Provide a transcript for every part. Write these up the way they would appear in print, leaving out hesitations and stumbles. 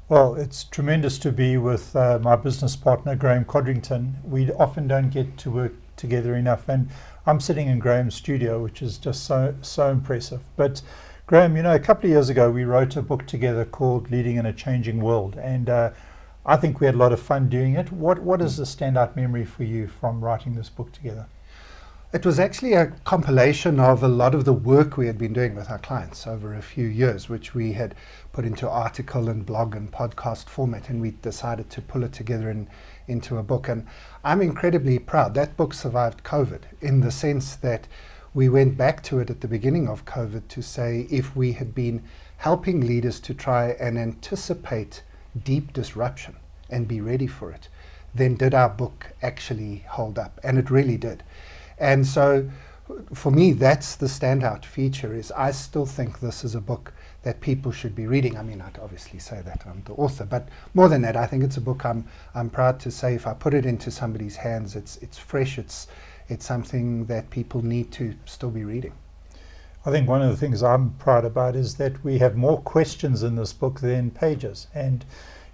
Well, it's tremendous to be with my business partner, Graeme Codrington. We often don't get to work together enough, and I'm sitting in Graeme's studio, which is just so impressive. But Graeme, a couple of years ago, we wrote a book together called Leading in a Changing World, and I think we had a lot of fun doing it. What is the standout memory for you from writing this book together? It was actually a compilation of a lot of the work we had been doing with our clients over a few years, which we had put into article and blog and podcast format, and we decided to pull it together into a book. And I'm incredibly proud. That book survived COVID in the sense that we went back to it at the beginning of COVID to say if we had been helping leaders to try and anticipate deep disruption and be ready for it, then did our book actually hold up? And it really did. And so for me, that's the standout feature, is I still think this is a book that people should be reading. I mean, I'd obviously say that I'm the author, but more than that, I think it's a book I'm proud to say if I put it into somebody's hands, it's fresh, it's something that people need to still be reading. I think one of the things I'm proud about is that we have more questions in this book than pages. And,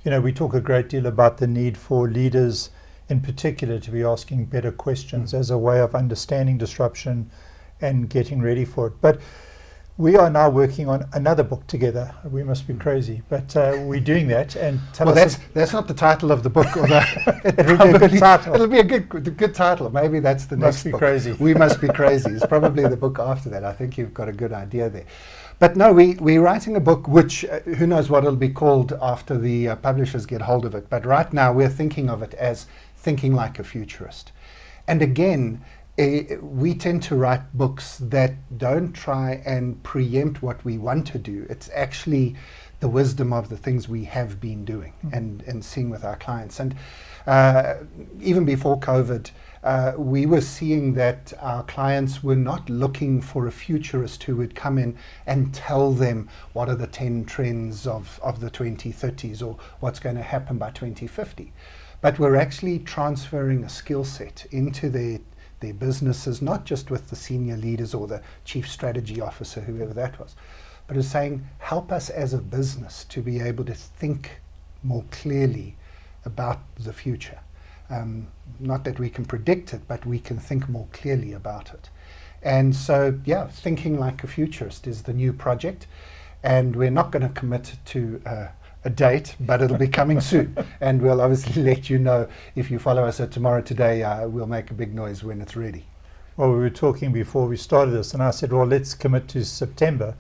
we talk a great deal about the need for leaders in particular to be asking better questions as a way of understanding disruption and getting ready for it. But we are now working on another book together. We must be crazy, but we're doing that. And that's not the title of the book. Although it'll be a good title. It'll be a good title. Maybe that's the next book. Must be crazy. We Must Be Crazy. It's probably the book after that. I think you've got a good idea there. But no, we're writing a book which, who knows what it'll be called after the publishers get hold of it. But right now we're thinking of it as Thinking Like a Futurist. And again, we tend to write books that don't try and preempt what we want to do. It's actually the wisdom of the things we have been doing and seeing with our clients. And even before COVID, we were seeing that our clients were not looking for a futurist who would come in and tell them what are the 10 trends of the 2030s or what's going to happen by 2050. But we're actually transferring a skill set into their businesses, not just with the senior leaders or the chief strategy officer, whoever that was, but is saying, help us as a business to be able to think more clearly about the future. Not that we can predict it, but we can think more clearly about it. And so, Thinking Like a Futurist is the new project, and we're not going to commit to a date, but it'll be coming soon. And we'll obviously let you know. If you follow us at Tomorrow Today, we'll make a big noise when it's ready. Well, we were talking before we started this, and I said, well, let's commit to September.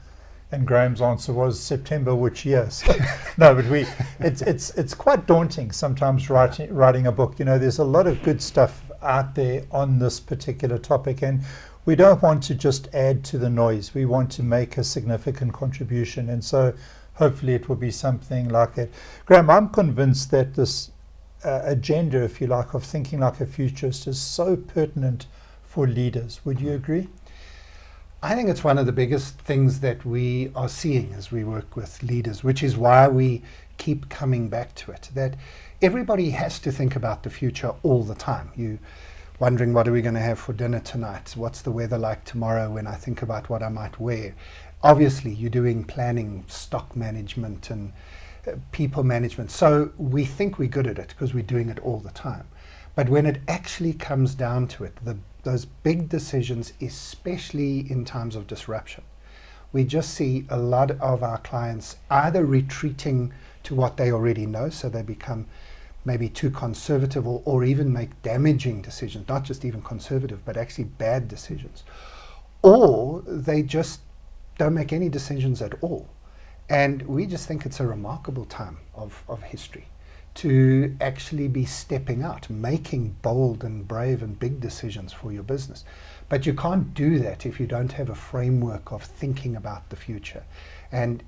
And Graeme's answer was September, which year? No, but it's quite daunting sometimes writing a book. There's a lot of good stuff out there on this particular topic, and we don't want to just add to the noise. We want to make a significant contribution, and so hopefully it will be something like that. Graeme, I'm convinced that this agenda, if you like, of thinking like a futurist is so pertinent for leaders. Would you agree? I think it's one of the biggest things that we are seeing as we work with leaders, which is why we keep coming back to it, that everybody has to think about the future all the time. You wondering, what are we going to have for dinner tonight? What's the weather like tomorrow when I think about what I might wear? Obviously, you're doing planning, stock management, and people management. So we think we're good at it because we're doing it all the time. But when it actually comes down to it, those big decisions, especially in times of disruption, we just see a lot of our clients either retreating to what they already know, so they become maybe too conservative or even make damaging decisions, not just even conservative, but actually bad decisions. Or they just don't make any decisions at all. And we just think it's a remarkable time of history to actually be stepping out, making bold and brave and big decisions for your business. But you can't do that if you don't have a framework of thinking about the future. And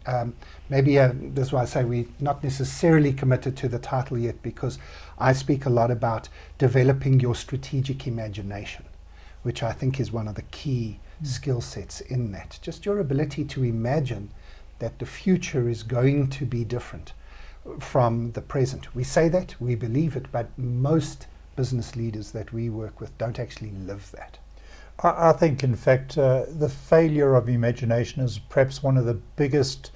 maybe this is why I say we're not necessarily committed to the title yet, because I speak a lot about developing your strategic imagination, which I think is one of the key skill sets in that. Just your ability to imagine that the future is going to be different from the present. We say that, we believe it, but most business leaders that we work with don't actually live that. I think, in fact, the failure of imagination is perhaps one of the biggest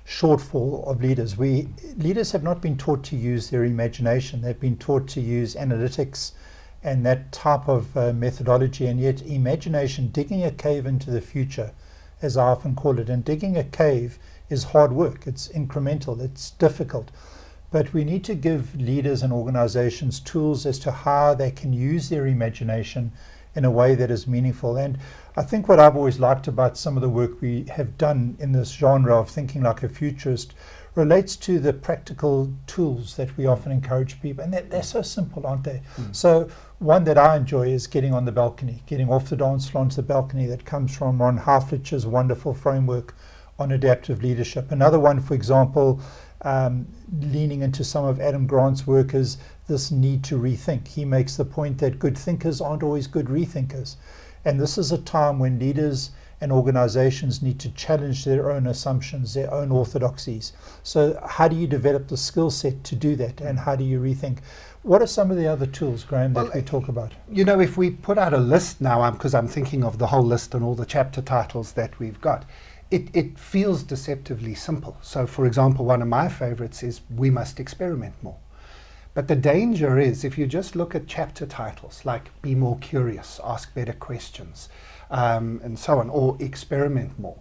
shortfall of leaders. Leaders have not been taught to use their imagination. They've been taught to use analytics and that type of methodology, and yet imagination, digging a cave into the future, as I often call it, and digging a cave is hard work. It's incremental, it's difficult. But we need to give leaders and organizations tools as to how they can use their imagination in a way that is meaningful. And I think what I've always liked about some of the work we have done in this genre of thinking like a futurist relates to the practical tools that we often encourage people. And they're so simple, aren't they? So one that I enjoy is getting on the balcony, getting off the dance floor onto the balcony. That comes from Ron Halflich's wonderful framework on adaptive leadership. Another one, for example, leaning into some of Adam Grant's work, is this need to rethink. He makes the point that good thinkers aren't always good rethinkers. And this is a time when leaders and organizations need to challenge their own assumptions, their own orthodoxies. So how do you develop the skill set to do that, and how do you rethink? What are some of the other tools, Graeme, that we talk about? You know, if we put out a list now, because I'm thinking of the whole list and all the chapter titles that we've got, it feels deceptively simple. So, for example, one of my favorites is We Must Experiment More. But the danger is, if you just look at chapter titles like Be More Curious, Ask Better Questions, and so on, or Experiment More,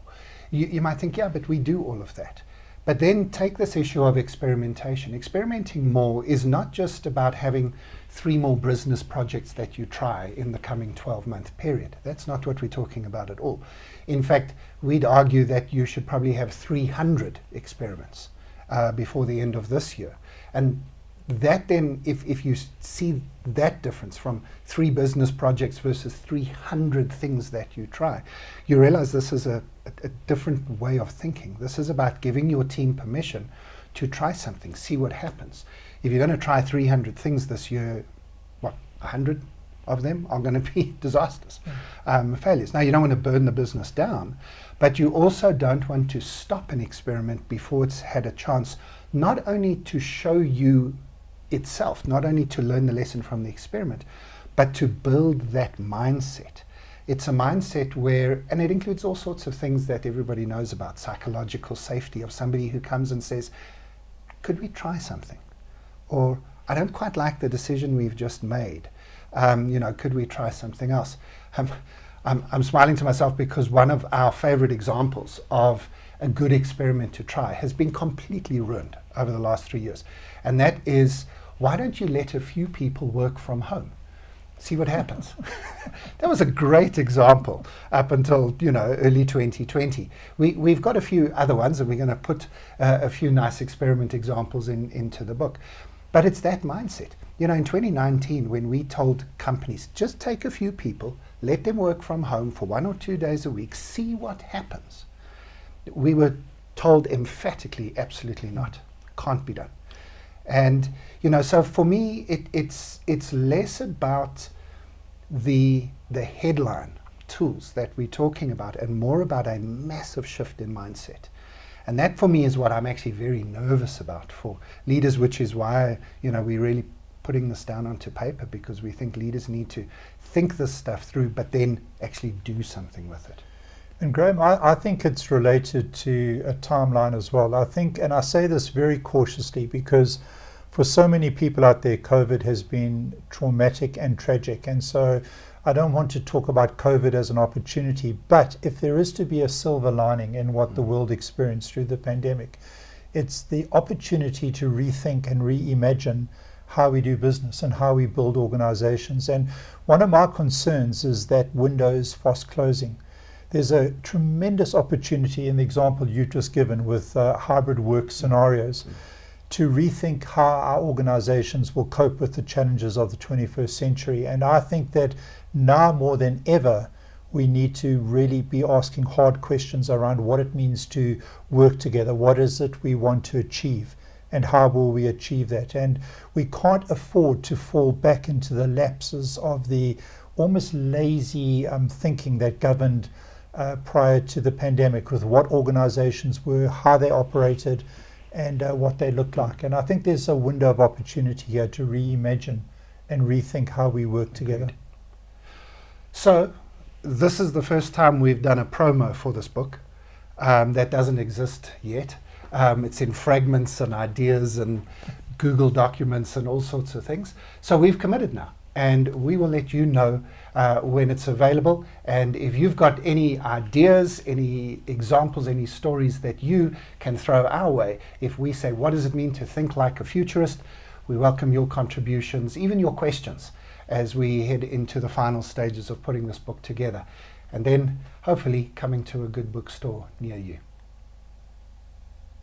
you might think, yeah, but we do all of that. But then take this issue of experimentation. Experimenting more is not just about having 3 more business projects that you try in the coming 12-month period. That's not what we're talking about at all. In fact, we'd argue that you should probably have 300 experiments before the end of this year. And that then, if you see that difference from 3 business projects versus 300 things that you try, you realize this is a different way of thinking. This is about giving your team permission to try something, see what happens. If you're going to try 300 things this year, 100 of them are going to be disasters, failures. Now, you don't want to burn the business down, but you also don't want to stop an experiment before it's had a chance not only to show you itself, not only to learn the lesson from the experiment, but to build that mindset. It's a mindset where, and it includes all sorts of things that everybody knows about, psychological safety of somebody who comes and says, could we try something? Or, I don't quite like the decision we've just made. Could we try something else? I'm smiling to myself because one of our favorite examples of a good experiment to try has been completely ruined over the last 3 years. And that is, why don't you let a few people work from home? See what happens. That was a great example up until early 2020. We've got a few other ones, and we're going to put a few nice experiment examples into the book. But it's that mindset. In 2019, when we told companies, just take a few people, let them work from home for 1 or 2 days a week, see what happens, we were told emphatically, absolutely not. Can't be done. And so for me, it's less about the headline tools that we're talking about, and more about a massive shift in mindset. And that for me is what I'm actually very nervous about for leaders, which is why we're really putting this down onto paper, because we think leaders need to think this stuff through, but then actually do something with it. And Graeme, I think it's related to a timeline as well. I think, and I say this very cautiously, because for so many people out there, COVID has been traumatic and tragic. And so I don't want to talk about COVID as an opportunity, but if there is to be a silver lining in what the world experienced through the pandemic, it's the opportunity to rethink and reimagine how we do business and how we build organizations. And one of my concerns is that window is fast closing. There's a tremendous opportunity in the example you've just given with hybrid work scenarios to rethink how our organizations will cope with the challenges of the 21st century. And I think that now more than ever, we need to really be asking hard questions around what it means to work together. What is it we want to achieve? And how will we achieve that? And we can't afford to fall back into the lapses of the almost lazy thinking that governed prior to the pandemic, with what organizations were, how they operated, and what they looked like. And I think there's a window of opportunity here to reimagine and rethink how we work together. So this is the first time we've done a promo for this book that doesn't exist yet. It's in fragments and ideas and Google documents and all sorts of things. So we've committed now, and we will let you know when it's available. And if you've got any ideas, any examples, any stories that you can throw our way, if we say, what does it mean to think like a futurist? We welcome your contributions, even your questions, as we head into the final stages of putting this book together. And then hopefully coming to a good bookstore near you.